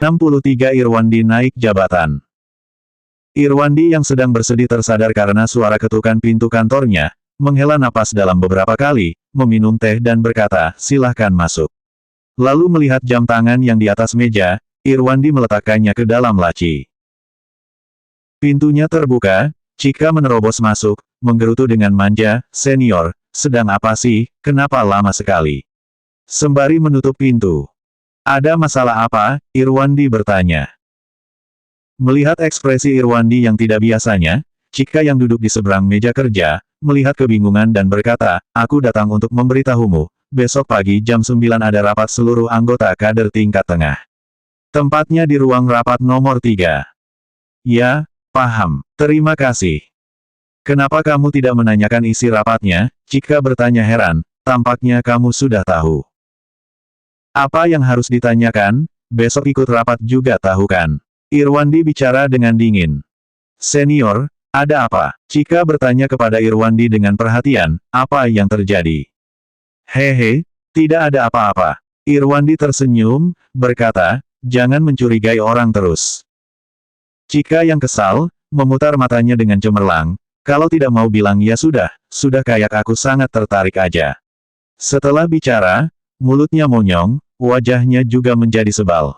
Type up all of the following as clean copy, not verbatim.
63 Irwandi naik jabatan. Irwandi yang sedang bersedih tersadar karena suara ketukan pintu kantornya, menghela napas dalam beberapa kali, meminum teh dan berkata, "Silahkan masuk." Lalu melihat jam tangan yang di atas meja, Irwandi meletakkannya ke dalam laci. Pintunya terbuka, Chika menerobos masuk, menggerutu dengan manja, "Senior, sedang apa sih, kenapa lama sekali?" Sembari menutup pintu. "Ada masalah apa?" Irwandi bertanya. Melihat ekspresi Irwandi yang tidak biasanya, Chika yang duduk di seberang meja kerja, melihat kebingungan dan berkata, "Aku datang untuk memberitahumu, besok pagi jam 9 ada rapat seluruh anggota kader tingkat tengah. Tempatnya di ruang rapat nomor 3. "Ya, paham. Terima kasih." "Kenapa kamu tidak menanyakan isi rapatnya?" Chika bertanya heran, "Tampaknya kamu sudah tahu." "Apa yang harus ditanyakan? Besok ikut rapat juga tahu kan?" Irwandi bicara dengan dingin. "Senior, ada apa?" Chika bertanya kepada Irwandi dengan perhatian, "Apa yang terjadi?" "Hehe, tidak ada apa-apa." Irwandi tersenyum, berkata, "Jangan mencurigai orang terus." Chika yang kesal, memutar matanya dengan cemerlang, "Kalau tidak mau bilang ya sudah kayak aku sangat tertarik aja." Setelah bicara, mulutnya monyong, wajahnya juga menjadi sebal.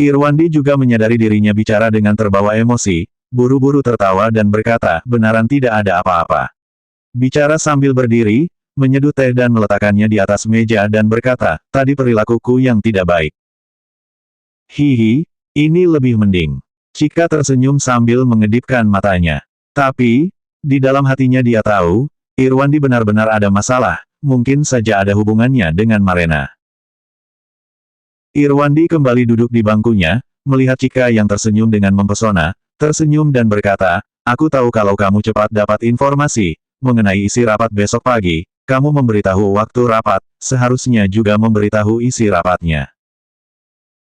Irwandi juga menyadari dirinya bicara dengan terbawa emosi, buru-buru tertawa dan berkata, "Benaran tidak ada apa-apa." Bicara sambil berdiri, menyeduh teh dan meletakkannya di atas meja dan berkata, "Tadi perilakuku yang tidak baik." "Hihi, ini lebih mending." Chika tersenyum sambil mengedipkan matanya. Tapi, di dalam hatinya dia tahu, Irwandi benar-benar ada masalah, mungkin saja ada hubungannya dengan Marena. Irwandi kembali duduk di bangkunya, melihat Chika yang tersenyum dengan mempesona, tersenyum dan berkata, "Aku tahu kalau kamu cepat dapat informasi mengenai isi rapat besok pagi, kamu memberitahu waktu rapat, seharusnya juga memberitahu isi rapatnya."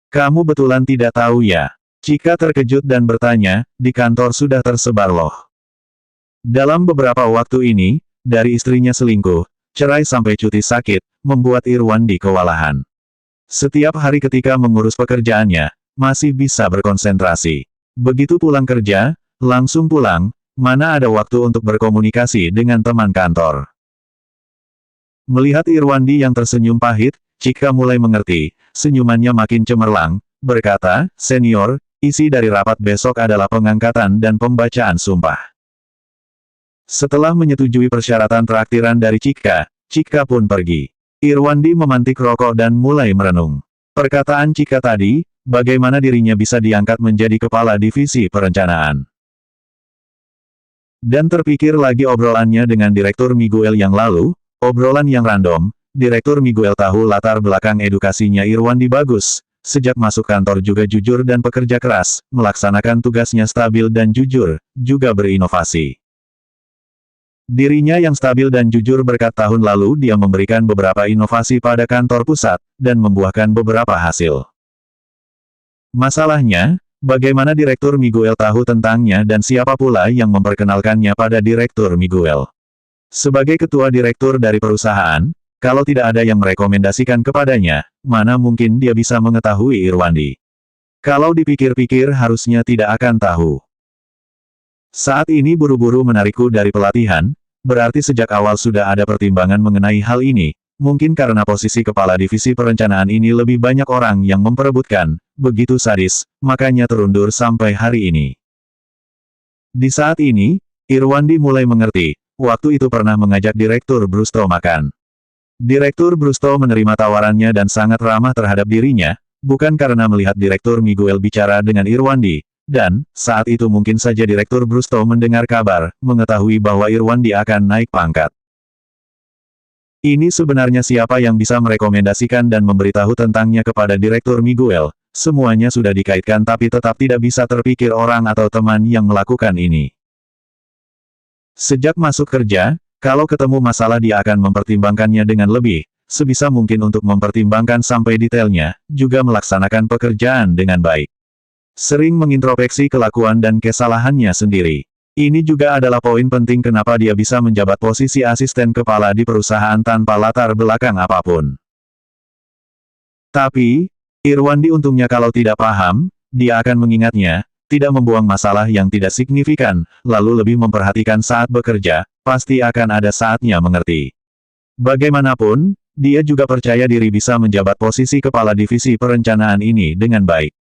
"Kamu betulan tidak tahu ya?" Chika terkejut dan bertanya, "Di kantor sudah tersebar loh." Dalam beberapa waktu ini, dari istrinya selingkuh, cerai sampai cuti sakit, membuat Irwandi kewalahan. Setiap hari ketika mengurus pekerjaannya, masih bisa berkonsentrasi. Begitu pulang kerja, langsung pulang, mana ada waktu untuk berkomunikasi dengan teman kantor. Melihat Irwandi yang tersenyum pahit, Chika mulai mengerti, senyumannya makin cemerlang, berkata, "Senior, isi dari rapat besok adalah pengangkatan dan pembacaan sumpah." Setelah menyetujui persyaratan traktiran dari Chika, Chika pun pergi. Irwandi memantik rokok dan mulai merenung. Perkataan Chika tadi, bagaimana dirinya bisa diangkat menjadi kepala divisi perencanaan. Dan terpikir lagi obrolannya dengan Direktur Miguel yang lalu, obrolan yang random. Direktur Miguel tahu latar belakang edukasinya Irwandi bagus, sejak masuk kantor juga jujur dan pekerja keras, melaksanakan tugasnya stabil dan jujur, juga berinovasi. Dirinya yang stabil dan jujur berkat tahun lalu dia memberikan beberapa inovasi pada kantor pusat, dan membuahkan beberapa hasil. Masalahnya, bagaimana Direktur Miguel tahu tentangnya dan siapa pula yang memperkenalkannya pada Direktur Miguel. Sebagai ketua direktur dari perusahaan, kalau tidak ada yang merekomendasikan kepadanya, mana mungkin dia bisa mengetahui Irwandi. Kalau dipikir-pikir harusnya tidak akan tahu. Saat ini buru-buru menarikku dari pelatihan, berarti sejak awal sudah ada pertimbangan mengenai hal ini, mungkin karena posisi kepala divisi perencanaan ini lebih banyak orang yang memperebutkan, begitu sadis, makanya terundur sampai hari ini. Di saat ini, Irwandi mulai mengerti, waktu itu pernah mengajak Direktur Brusto makan. Direktur Brusto menerima tawarannya dan sangat ramah terhadap dirinya, bukan karena melihat Direktur Miguel bicara dengan Irwandi, dan, saat itu mungkin saja Direktur Brusto mendengar kabar, mengetahui bahwa Irwandi akan naik pangkat. Ini sebenarnya siapa yang bisa merekomendasikan dan memberitahu tentangnya kepada Direktur Miguel, semuanya sudah dikaitkan tapi tetap tidak bisa terpikir orang atau teman yang melakukan ini. Sejak masuk kerja, kalau ketemu masalah dia akan mempertimbangkannya dengan lebih, sebisa mungkin untuk mempertimbangkan sampai detailnya, juga melaksanakan pekerjaan dengan baik. Sering mengintrospeksi kelakuan dan kesalahannya sendiri. Ini juga adalah poin penting kenapa dia bisa menjabat posisi asisten kepala di perusahaan tanpa latar belakang apapun. Tapi, Irwandi untungnya kalau tidak paham, dia akan mengingatnya, tidak membuang masalah yang tidak signifikan, lalu lebih memperhatikan saat bekerja, pasti akan ada saatnya mengerti. Bagaimanapun, dia juga percaya diri bisa menjabat posisi kepala divisi perencanaan ini dengan baik.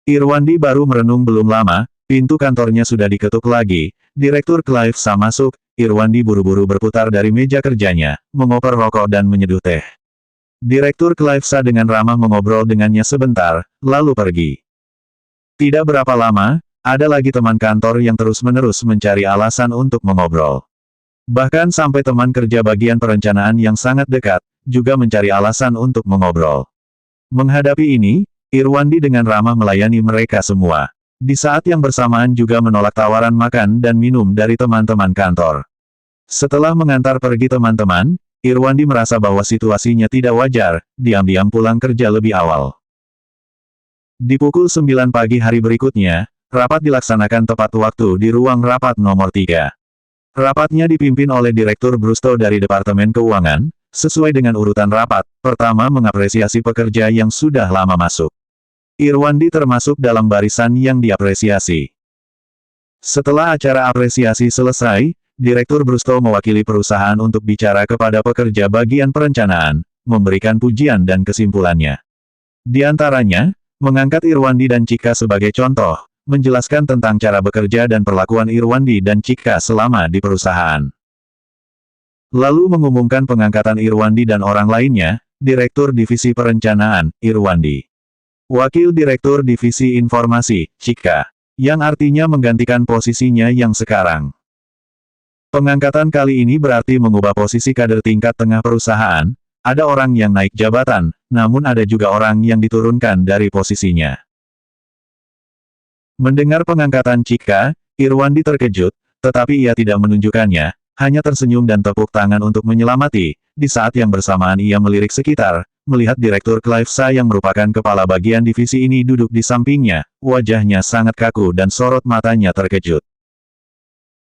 Irwandi baru merenung belum lama, pintu kantornya sudah diketuk lagi, Direktur Clive Sa masuk, Irwandi buru-buru berputar dari meja kerjanya, mengoper rokok dan menyeduh teh. Direktur Clive Sa dengan ramah mengobrol dengannya sebentar, lalu pergi. Tidak berapa lama, ada lagi teman kantor yang terus-menerus mencari alasan untuk mengobrol. Bahkan sampai teman kerja bagian perencanaan yang sangat dekat, juga mencari alasan untuk mengobrol. Menghadapi ini, Irwandi dengan ramah melayani mereka semua. Di saat yang bersamaan juga menolak tawaran makan dan minum dari teman-teman kantor. Setelah mengantar pergi teman-teman, Irwandi merasa bahwa situasinya tidak wajar, diam-diam pulang kerja lebih awal. Di pukul 9 pagi hari berikutnya, rapat dilaksanakan tepat waktu di ruang rapat nomor 3. Rapatnya dipimpin oleh Direktur Brusto dari Departemen Keuangan, sesuai dengan urutan rapat, pertama mengapresiasi pekerja yang sudah lama masuk. Irwandi termasuk dalam barisan yang diapresiasi. Setelah acara apresiasi selesai, Direktur Brusto mewakili perusahaan untuk bicara kepada pekerja bagian perencanaan, memberikan pujian dan kesimpulannya. Di antaranya, mengangkat Irwandi dan Chika sebagai contoh, menjelaskan tentang cara bekerja dan perlakuan Irwandi dan Chika selama di perusahaan. Lalu mengumumkan pengangkatan Irwandi dan orang lainnya, Direktur Divisi Perencanaan, Irwandi. Wakil Direktur Divisi Informasi, Chika, yang artinya menggantikan posisinya yang sekarang. Pengangkatan kali ini berarti mengubah posisi kader tingkat tengah perusahaan, ada orang yang naik jabatan, namun ada juga orang yang diturunkan dari posisinya. Mendengar pengangkatan Chika, Irwandi terkejut, tetapi ia tidak menunjukkannya, hanya tersenyum dan tepuk tangan untuk menyelamati. Di saat yang bersamaan ia melirik sekitar, melihat Direktur Clive Sa yang merupakan kepala bagian divisi ini duduk di sampingnya, wajahnya sangat kaku dan sorot matanya terkejut.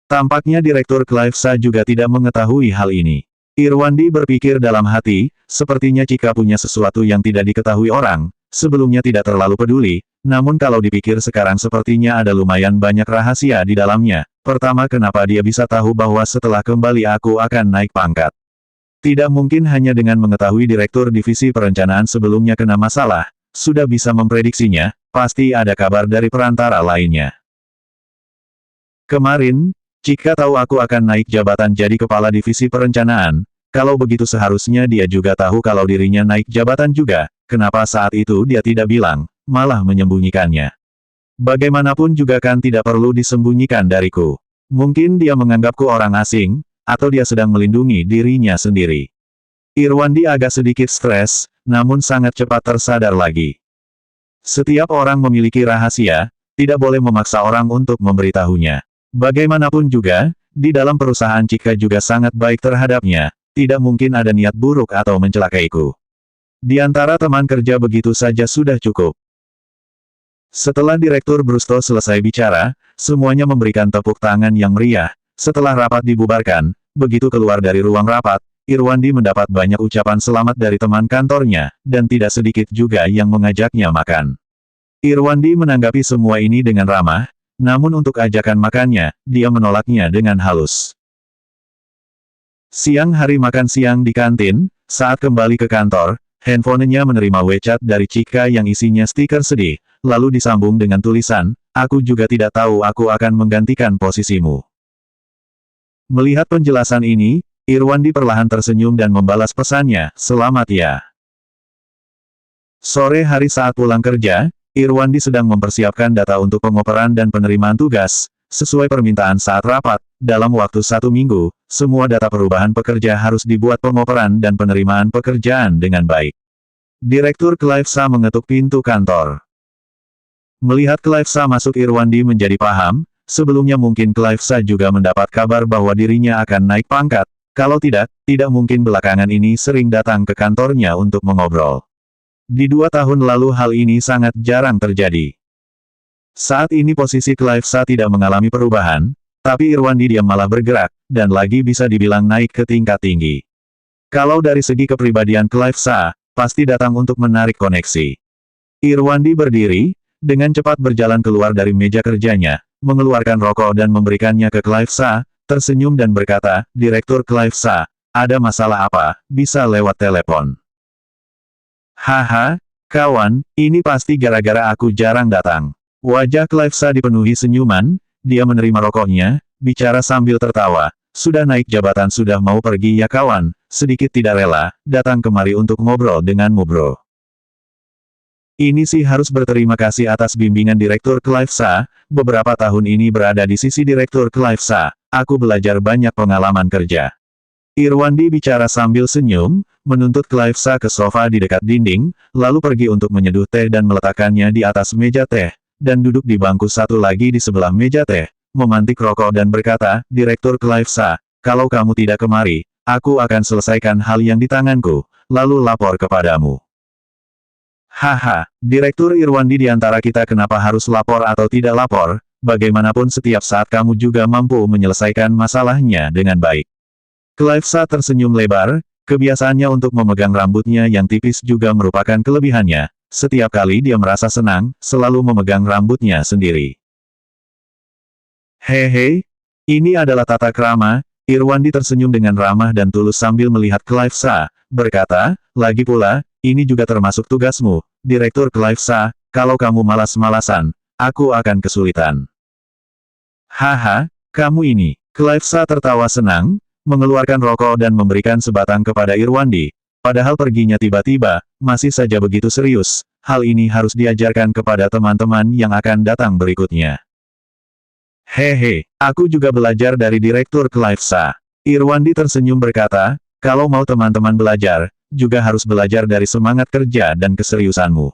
Tampaknya Direktur Clive Sa juga tidak mengetahui hal ini. Irwandi berpikir dalam hati, sepertinya Chika punya sesuatu yang tidak diketahui orang, sebelumnya tidak terlalu peduli, namun kalau dipikir sekarang sepertinya ada lumayan banyak rahasia di dalamnya. Pertama, kenapa dia bisa tahu bahwa setelah kembali aku akan naik pangkat? Tidak mungkin hanya dengan mengetahui Direktur Divisi Perencanaan sebelumnya kena masalah, sudah bisa memprediksinya, pasti ada kabar dari perantara lainnya. Kemarin, Chika tahu aku akan naik jabatan jadi kepala divisi perencanaan, kalau begitu seharusnya dia juga tahu kalau dirinya naik jabatan juga, kenapa saat itu dia tidak bilang, malah menyembunyikannya. Bagaimanapun juga kan tidak perlu disembunyikan dariku. Mungkin dia menganggapku orang asing, atau dia sedang melindungi dirinya sendiri. Irwandi agak sedikit stres, namun sangat cepat tersadar lagi. Setiap orang memiliki rahasia, tidak boleh memaksa orang untuk memberitahunya. Bagaimanapun juga, di dalam perusahaan Chika juga sangat baik terhadapnya, tidak mungkin ada niat buruk atau mencelakaiku. Di antara teman kerja begitu saja sudah cukup. Setelah Direktur Brusto selesai bicara, semuanya memberikan tepuk tangan yang meriah. Setelah rapat dibubarkan, begitu keluar dari ruang rapat, Irwandi mendapat banyak ucapan selamat dari teman kantornya, dan tidak sedikit juga yang mengajaknya makan. Irwandi menanggapi semua ini dengan ramah, namun untuk ajakan makannya, dia menolaknya dengan halus. Siang hari makan siang di kantin, saat kembali ke kantor, handphonenya menerima WeChat dari Chika yang isinya stiker sedih, lalu disambung dengan tulisan, aku juga tidak tahu aku akan menggantikan posisimu. Melihat penjelasan ini, Irwandi perlahan tersenyum dan membalas pesannya, selamat ya. Sore hari saat pulang kerja, Irwandi sedang mempersiapkan data untuk pengoperan dan penerimaan tugas, sesuai permintaan saat rapat, dalam waktu 1 minggu, semua data perubahan pekerja harus dibuat pengoperan dan penerimaan pekerjaan dengan baik. Direktur Clive Sa mengetuk pintu kantor. Melihat Clive Sa masuk, Irwandi menjadi paham, sebelumnya mungkin Clive Sa juga mendapat kabar bahwa dirinya akan naik pangkat, kalau tidak mungkin belakangan ini sering datang ke kantornya untuk mengobrol. Di 2 tahun lalu hal ini sangat jarang terjadi. Saat ini posisi Clive Sa tidak mengalami perubahan, tapi Irwandi dia malah bergerak, dan lagi bisa dibilang naik ke tingkat tinggi. Kalau dari segi kepribadian Clive Sa, pasti datang untuk menarik koneksi. Irwandi berdiri, dengan cepat berjalan keluar dari meja kerjanya, mengeluarkan rokok dan memberikannya ke Clive Sa, tersenyum dan berkata, Direktur Clive Sa, ada masalah apa, bisa lewat telepon. Haha, kawan, ini pasti gara-gara aku jarang datang. Wajah Clive Sa dipenuhi senyuman, dia menerima rokoknya, bicara sambil tertawa. Sudah naik jabatan sudah mau pergi ya kawan, sedikit tidak rela, datang kemari untuk ngobrol denganmu bro. Ini sih harus berterima kasih atas bimbingan Direktur Clive Sa, beberapa tahun ini berada di sisi Direktur Clive Sa, aku belajar banyak pengalaman kerja. Irwandi bicara sambil senyum, menuntut Clive Sa ke sofa di dekat dinding, lalu pergi untuk menyeduh teh dan meletakkannya di atas meja teh, dan duduk di bangku satu lagi di sebelah meja teh. Memantik rokok dan berkata, Direktur Clive Sa, kalau kamu tidak kemari, aku akan selesaikan hal yang di tanganku, lalu lapor kepadamu. Haha, Direktur Irwandi di antara kita kenapa harus lapor atau tidak lapor, bagaimanapun setiap saat kamu juga mampu menyelesaikan masalahnya dengan baik. Clive Sa tersenyum lebar, kebiasaannya untuk memegang rambutnya yang tipis juga merupakan kelebihannya, setiap kali dia merasa senang, selalu memegang rambutnya sendiri. Hehe, ini adalah tata krama, Irwandi tersenyum dengan ramah dan tulus sambil melihat Clive Sa, berkata, lagi pula, ini juga termasuk tugasmu, Direktur Clive Sa, kalau kamu malas-malasan, aku akan kesulitan. Haha, kamu ini, Clive Sa tertawa senang, mengeluarkan rokok dan memberikan sebatang kepada Irwandi, padahal perginya tiba-tiba, masih saja begitu serius, hal ini harus diajarkan kepada teman-teman yang akan datang berikutnya. Hehe, aku juga belajar dari Direktur Clive Sa. Irwandi tersenyum berkata, kalau mau teman-teman belajar, juga harus belajar dari semangat kerja dan keseriusanmu.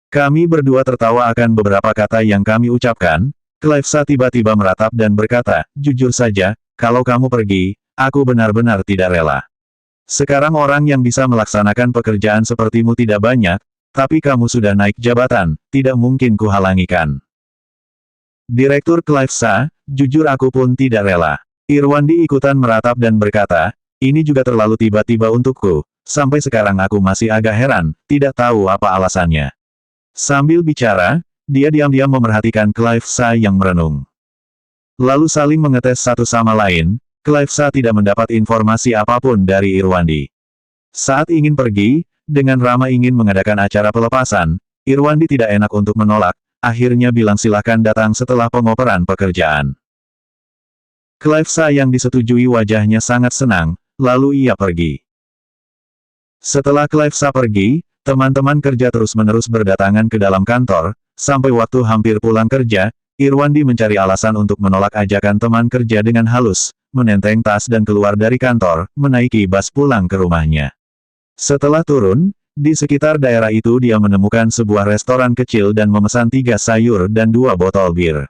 Kami berdua tertawa akan beberapa kata yang kami ucapkan. Clive Sa tiba-tiba meratap dan berkata, jujur saja, kalau kamu pergi, aku benar-benar tidak rela. Sekarang orang yang bisa melaksanakan pekerjaan sepertimu tidak banyak, tapi kamu sudah naik jabatan, tidak mungkin kuhalangikan. Direktur Clive Sa, jujur aku pun tidak rela. Irwandi ikutan meratap dan berkata, ini juga terlalu tiba-tiba untukku, sampai sekarang aku masih agak heran, tidak tahu apa alasannya. Sambil bicara, dia diam-diam memerhatikan Clive Sa yang merenung. Lalu saling mengetes satu sama lain, Clive Sa tidak mendapat informasi apapun dari Irwandi. Saat ingin pergi, dengan ramah ingin mengadakan acara pelepasan, Irwandi tidak enak untuk menolak, akhirnya bilang silahkan datang setelah pengoperan pekerjaan. Clive Sa yang disetujui wajahnya sangat senang, lalu ia pergi. Setelah Clive Sa pergi, teman-teman kerja terus-menerus berdatangan ke dalam kantor, sampai waktu hampir pulang kerja, Irwandi mencari alasan untuk menolak ajakan teman kerja dengan halus, menenteng tas dan keluar dari kantor, menaiki bus pulang ke rumahnya. Setelah turun, di sekitar daerah itu dia menemukan sebuah restoran kecil dan memesan 3 sayur dan 2 botol bir.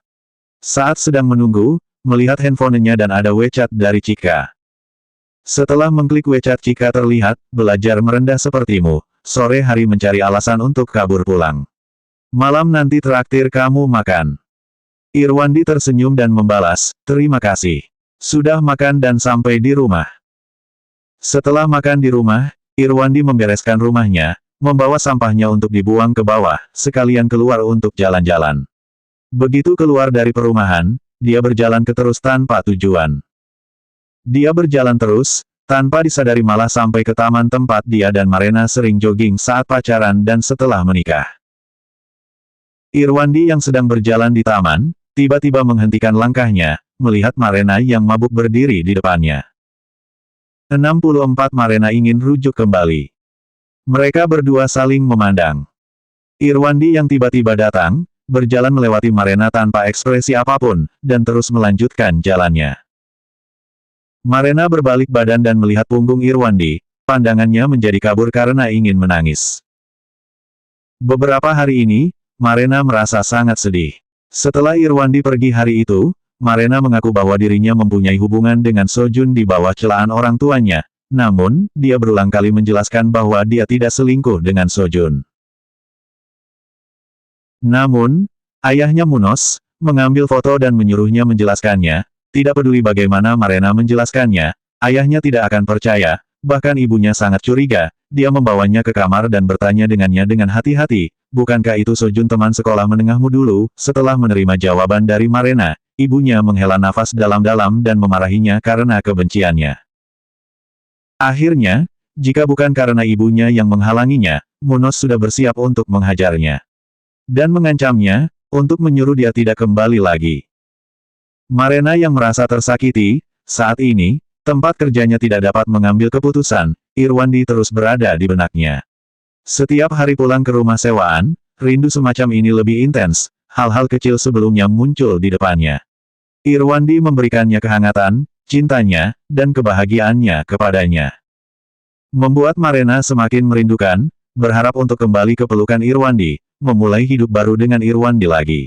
Saat sedang menunggu, melihat handphonenya dan ada WeChat dari Chika. Setelah mengklik WeChat Chika terlihat, belajar merendah sepertimu, sore hari mencari alasan untuk kabur pulang. Malam nanti traktir kamu makan. Irwandi tersenyum dan membalas, terima kasih. Sudah makan dan sampai di rumah. Setelah makan di rumah, Irwandi membereskan rumahnya, membawa sampahnya untuk dibuang ke bawah, sekalian keluar untuk jalan-jalan. Begitu keluar dari perumahan, dia berjalan terus tanpa tujuan. Dia berjalan terus, tanpa disadari malah sampai ke taman tempat dia dan Marena sering jogging saat pacaran dan setelah menikah. Irwandi yang sedang berjalan di taman, tiba-tiba menghentikan langkahnya, melihat Marena yang mabuk berdiri di depannya. 64 Marena ingin rujuk kembali. Mereka berdua saling memandang. Irwandi yang tiba-tiba datang, berjalan melewati Marena tanpa ekspresi apapun, dan terus melanjutkan jalannya. Marena berbalik badan dan melihat punggung Irwandi, pandangannya menjadi kabur karena ingin menangis. Beberapa hari ini, Marena merasa sangat sedih. Setelah Irwandi pergi hari itu, Marena mengaku bahwa dirinya mempunyai hubungan dengan Sojun di bawah celaan orang tuanya, namun, dia berulang kali menjelaskan bahwa dia tidak selingkuh dengan Sojun. Namun, ayahnya Munos, mengambil foto dan menyuruhnya menjelaskannya, tidak peduli bagaimana Marena menjelaskannya, ayahnya tidak akan percaya, bahkan ibunya sangat curiga. Dia membawanya ke kamar dan bertanya dengannya dengan hati-hati, bukankah itu Sojun teman sekolah menengahmu dulu? Setelah menerima jawaban dari Marena, ibunya menghela nafas dalam-dalam dan memarahinya karena kebenciannya. Akhirnya, jika bukan karena ibunya yang menghalanginya, Munos sudah bersiap untuk menghajarnya. Dan mengancamnya, untuk menyuruh dia tidak kembali lagi. Marena yang merasa tersakiti, saat ini, tempat kerjanya tidak dapat mengambil keputusan, Irwandi terus berada di benaknya. Setiap hari pulang ke rumah sewaan, rindu semacam ini lebih intens, hal-hal kecil sebelumnya muncul di depannya. Irwandi memberikannya kehangatan, cintanya, dan kebahagiaannya kepadanya. Membuat Marena semakin merindukan, berharap untuk kembali ke pelukan Irwandi, memulai hidup baru dengan Irwandi lagi.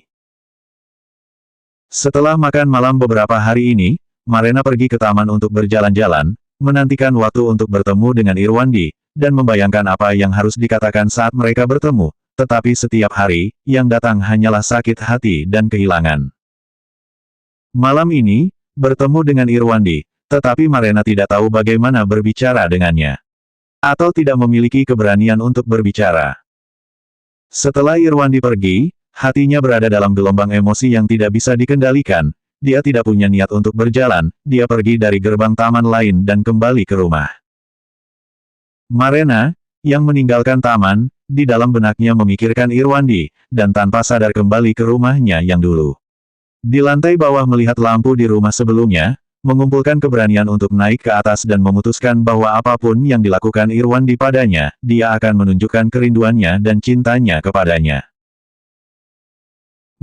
Setelah makan malam beberapa hari ini, Marena pergi ke taman untuk berjalan-jalan, menantikan waktu untuk bertemu dengan Irwandi, dan membayangkan apa yang harus dikatakan saat mereka bertemu, tetapi setiap hari, yang datang hanyalah sakit hati dan kehilangan. Malam ini, bertemu dengan Irwandi, tetapi Marena tidak tahu bagaimana berbicara dengannya. Atau tidak memiliki keberanian untuk berbicara. Setelah Irwandi pergi, hatinya berada dalam gelombang emosi yang tidak bisa dikendalikan. Dia tidak punya niat untuk berjalan, dia pergi dari gerbang taman lain dan kembali ke rumah. Marena, yang meninggalkan taman, di dalam benaknya memikirkan Irwandi, dan tanpa sadar kembali ke rumahnya yang dulu. Di lantai bawah melihat lampu di rumah sebelumnya, mengumpulkan keberanian untuk naik ke atas dan memutuskan bahwa apapun yang dilakukan Irwandi padanya, dia akan menunjukkan kerinduannya dan cintanya kepadanya.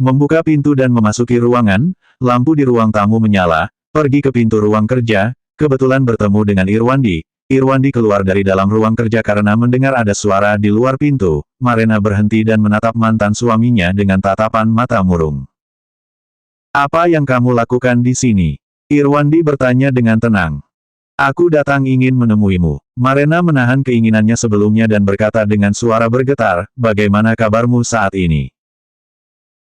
Membuka pintu dan memasuki ruangan, lampu di ruang tamu menyala, pergi ke pintu ruang kerja, kebetulan bertemu dengan Irwandi. Irwandi keluar dari dalam ruang kerja karena mendengar ada suara di luar pintu. Marena berhenti dan menatap mantan suaminya dengan tatapan mata murung. "Apa yang kamu lakukan di sini?" Irwandi bertanya dengan tenang. "Aku datang ingin menemuimu." Marena menahan keinginannya sebelumnya dan berkata dengan suara bergetar, "Bagaimana kabarmu saat ini?"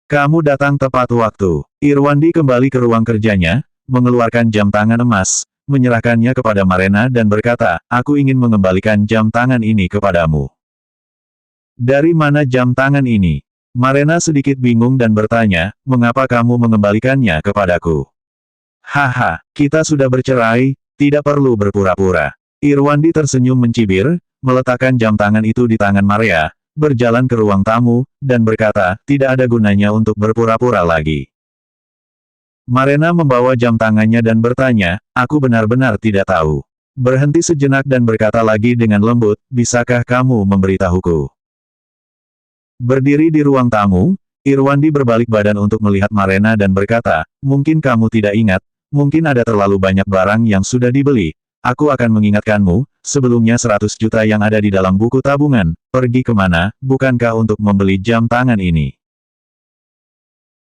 "Kamu datang tepat waktu." Irwandi kembali ke ruang kerjanya, mengeluarkan jam tangan emas, menyerahkannya kepada Marena dan berkata, "Aku ingin mengembalikan jam tangan ini kepadamu." "Dari mana jam tangan ini?" Marena sedikit bingung dan bertanya, "Mengapa kamu mengembalikannya kepadaku?" "Haha, kita sudah bercerai, tidak perlu berpura-pura." Irwandi tersenyum mencibir, meletakkan jam tangan itu di tangan Maria, berjalan ke ruang tamu, dan berkata, "Tidak ada gunanya untuk berpura-pura lagi." Marena membawa jam tangannya dan bertanya, "Aku benar-benar tidak tahu." Berhenti sejenak dan berkata lagi dengan lembut, "Bisakah kamu memberitahuku?" Berdiri di ruang tamu, Irwandi berbalik badan untuk melihat Marena dan berkata, "Mungkin kamu tidak ingat, mungkin ada terlalu banyak barang yang sudah dibeli. Aku akan mengingatkanmu, sebelumnya 100 juta yang ada di dalam buku tabungan, pergi kemana, bukankah untuk membeli jam tangan ini?"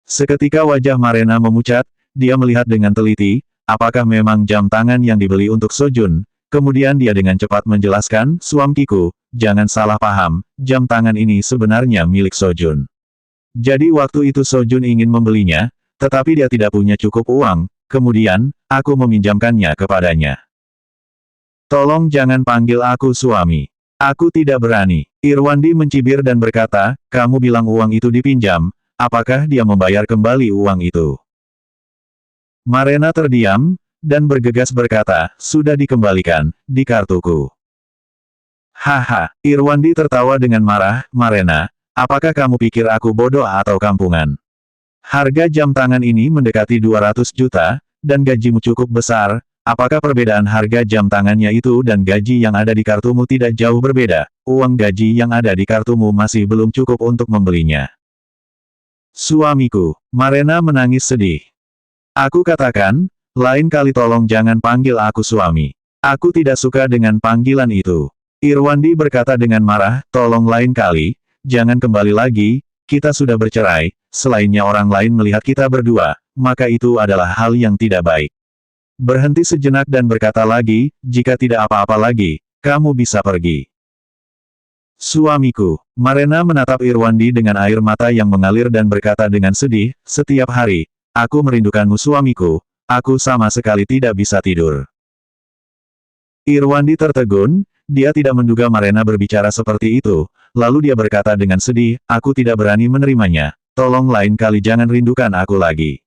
Seketika wajah Marena memucat, dia melihat dengan teliti, apakah memang jam tangan yang dibeli untuk Sojun. Kemudian dia dengan cepat menjelaskan, "Suamiku, jangan salah paham, jam tangan ini sebenarnya milik Sojun. Jadi waktu itu Sojun ingin membelinya, tetapi dia tidak punya cukup uang, kemudian, aku meminjamkannya kepadanya." "Tolong jangan panggil aku suami. Aku tidak berani." Irwandi mencibir dan berkata, "Kamu bilang uang itu dipinjam, apakah dia membayar kembali uang itu?" Marena terdiam, dan bergegas berkata, "Sudah dikembalikan, di kartuku." "Haha." Irwandi tertawa dengan marah, "Marena, apakah kamu pikir aku bodoh atau kampungan? Harga jam tangan ini mendekati 200 juta, dan gajimu cukup besar, apakah perbedaan harga jam tangannya itu dan gaji yang ada di kartumu tidak jauh berbeda? Uang gaji yang ada di kartumu masih belum cukup untuk membelinya." "Suamiku." Marena menangis sedih. "Aku katakan, lain kali tolong jangan panggil aku suami. Aku tidak suka dengan panggilan itu." Irwandi berkata dengan marah, "Tolong lain kali, jangan kembali lagi, kita sudah bercerai, selainnya orang lain melihat kita berdua, maka itu adalah hal yang tidak baik." Berhenti sejenak dan berkata lagi, "Jika tidak apa-apa lagi, kamu bisa pergi." "Suamiku." Marena menatap Irwandi dengan air mata yang mengalir dan berkata dengan sedih, "Setiap hari, aku merindukanmu suamiku, aku sama sekali tidak bisa tidur." Irwandi tertegun, dia tidak menduga Marena berbicara seperti itu, lalu dia berkata dengan sedih, aku tidak berani menerimanya, tolong lain kali jangan rindukan aku lagi.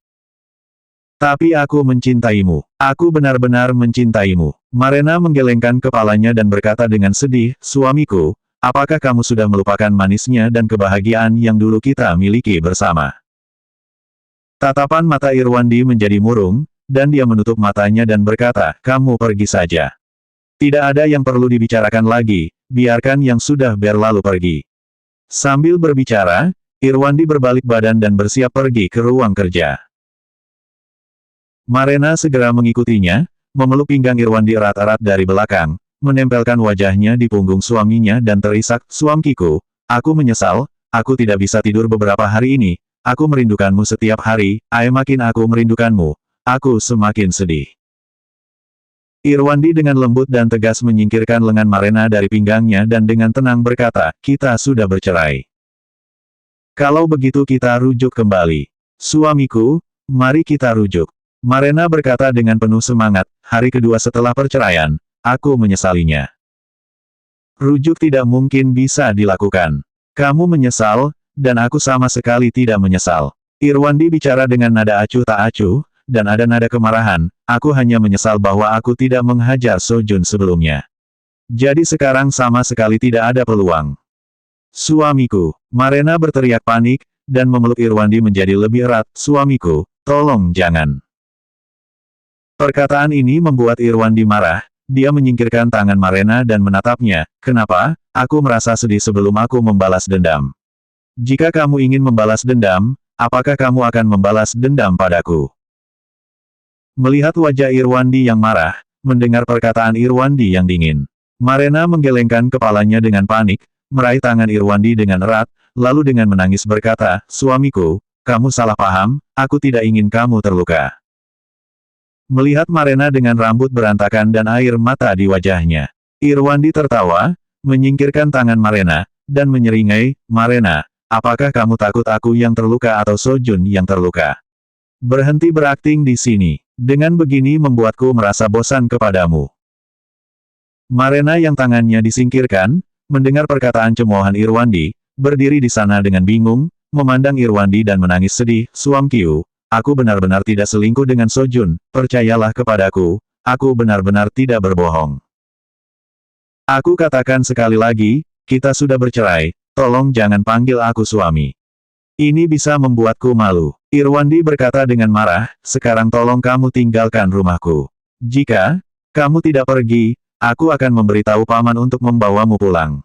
Tapi aku mencintaimu. Aku benar-benar mencintaimu. Marena menggelengkan kepalanya dan berkata dengan sedih, suamiku, apakah kamu sudah melupakan manisnya dan kebahagiaan yang dulu kita miliki bersama? Tatapan mata Irwandi menjadi murung, dan dia menutup matanya dan berkata, kamu pergi saja. Tidak ada yang perlu dibicarakan lagi, biarkan yang sudah berlalu pergi. Sambil berbicara, Irwandi berbalik badan dan bersiap pergi ke ruang kerja. Marena segera mengikutinya, memeluk pinggang Irwandi erat-erat dari belakang, menempelkan wajahnya di punggung suaminya dan terisak, suamiku, aku menyesal, aku tidak bisa tidur beberapa hari ini, aku merindukanmu setiap hari, makin aku merindukanmu, aku semakin sedih. Irwandi dengan lembut dan tegas menyingkirkan lengan Marena dari pinggangnya dan dengan tenang berkata, kita sudah bercerai. Kalau begitu kita rujuk kembali. Suamiku, mari kita rujuk. Marena berkata dengan penuh semangat, hari kedua setelah perceraian, aku menyesalinya. Rujuk tidak mungkin bisa dilakukan. Kamu menyesal, dan aku sama sekali tidak menyesal. Irwandi bicara dengan nada acuh tak acuh, dan ada nada kemarahan, aku hanya menyesal bahwa aku tidak menghajar Sojun sebelumnya. Jadi sekarang sama sekali tidak ada peluang. Suamiku, Marena berteriak panik, dan memeluk Irwandi menjadi lebih erat, suamiku, tolong jangan. Perkataan ini membuat Irwandi marah, dia menyingkirkan tangan Marena dan menatapnya, kenapa, aku merasa sedih sebelum aku membalas dendam. Jika kamu ingin membalas dendam, apakah kamu akan membalas dendam padaku? Melihat wajah Irwandi yang marah, mendengar perkataan Irwandi yang dingin, Marena menggelengkan kepalanya dengan panik, meraih tangan Irwandi dengan erat, lalu dengan menangis berkata, suamiku, kamu salah paham, aku tidak ingin kamu terluka. Melihat Marena dengan rambut berantakan dan air mata di wajahnya, Irwandi tertawa, menyingkirkan tangan Marena, dan menyeringai, Marena, apakah kamu takut aku yang terluka atau Sojun yang terluka? Berhenti berakting di sini. Dengan begini membuatku merasa bosan kepadamu. Marena yang tangannya disingkirkan, mendengar perkataan cemoohan Irwandi, berdiri di sana dengan bingung, memandang Irwandi dan menangis sedih, suamiku, aku benar-benar tidak selingkuh dengan Sojun, percayalah kepadaku, aku benar-benar tidak berbohong. Aku katakan sekali lagi, kita sudah bercerai, tolong jangan panggil aku suami. Ini bisa membuatku malu. Irwandi berkata dengan marah, sekarang tolong kamu tinggalkan rumahku. Jika kamu tidak pergi, aku akan memberitahu paman untuk membawamu pulang.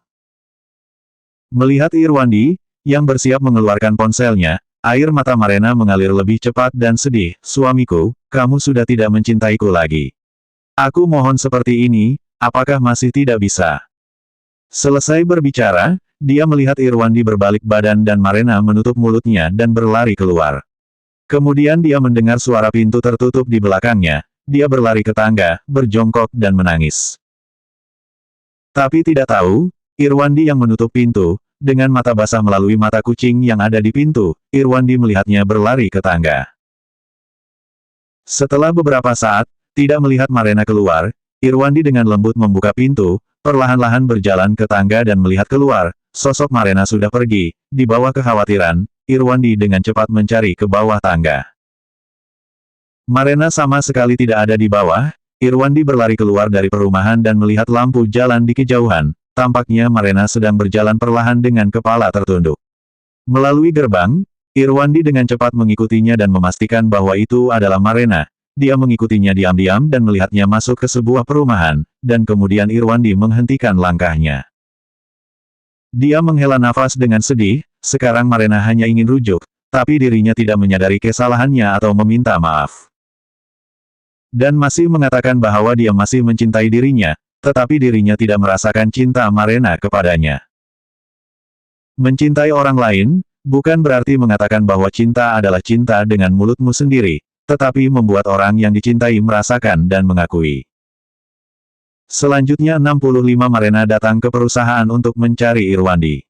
Melihat Irwandi, yang bersiap mengeluarkan ponselnya, air mata Marena mengalir lebih cepat dan sedih, suamiku, kamu sudah tidak mencintaiku lagi. Aku mohon seperti ini, apakah masih tidak bisa? Selesai berbicara, dia melihat Irwandi berbalik badan dan Marena menutup mulutnya dan berlari keluar. Kemudian dia mendengar suara pintu tertutup di belakangnya, dia berlari ke tangga, berjongkok dan menangis. Tapi tidak tahu, Irwandi yang menutup pintu, dengan mata basah melalui mata kucing yang ada di pintu, Irwandi melihatnya berlari ke tangga. Setelah beberapa saat, tidak melihat Marena keluar, Irwandi dengan lembut membuka pintu, perlahan-lahan berjalan ke tangga dan melihat keluar, sosok Marena sudah pergi, di bawah kekhawatiran, Irwandi dengan cepat mencari ke bawah tangga. Marena sama sekali tidak ada di bawah, Irwandi berlari keluar dari perumahan dan melihat lampu jalan di kejauhan, tampaknya Marena sedang berjalan perlahan dengan kepala tertunduk. Melalui gerbang, Irwandi dengan cepat mengikutinya dan memastikan bahwa itu adalah Marena. Dia mengikutinya diam-diam dan melihatnya masuk ke sebuah perumahan, dan kemudian Irwandi menghentikan langkahnya. Dia menghela nafas dengan sedih, sekarang Marena hanya ingin rujuk, tapi dirinya tidak menyadari kesalahannya atau meminta maaf. Dan masih mengatakan bahwa dia masih mencintai dirinya, tetapi dirinya tidak merasakan cinta Marena kepadanya. Mencintai orang lain, bukan berarti mengatakan bahwa cinta adalah cinta dengan mulutmu sendiri, tetapi membuat orang yang dicintai merasakan dan mengakui. Selanjutnya 65 Marena datang ke perusahaan untuk mencari Irwandi.